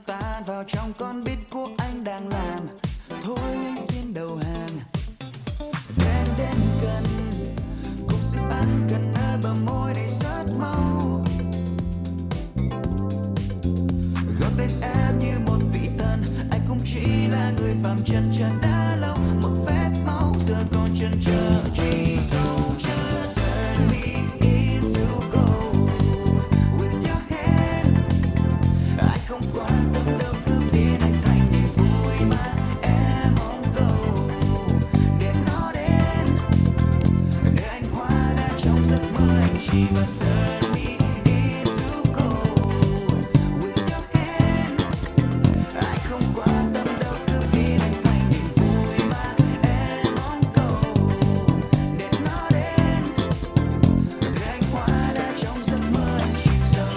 ta vào trong con beat của anh đang làm. Thôi anh xin đầu hàng, đến đến gần cùng sự ăn cần nơi bờ môi đầy rất mau. Gọi tên em như một vị thần, anh cũng chỉ là người phàm trần chờ đã lâu. Một phép máu giờ còn chần chờ chi sâu. Just turn me into gold with your hand. Anh không quan tâm đâu, cứ biến anh thành niềm vui mà em mong cầu. Để nó đến, để anh hóa đá trong giấc mơ anh chỉ và turn me into gold with your hand. Anh không quan tâm đâu, cứ biến anh thành niềm vui mà em mong cầu. Để nó đến, để anh hóa đá trong giấc mơ anh chìm sâu.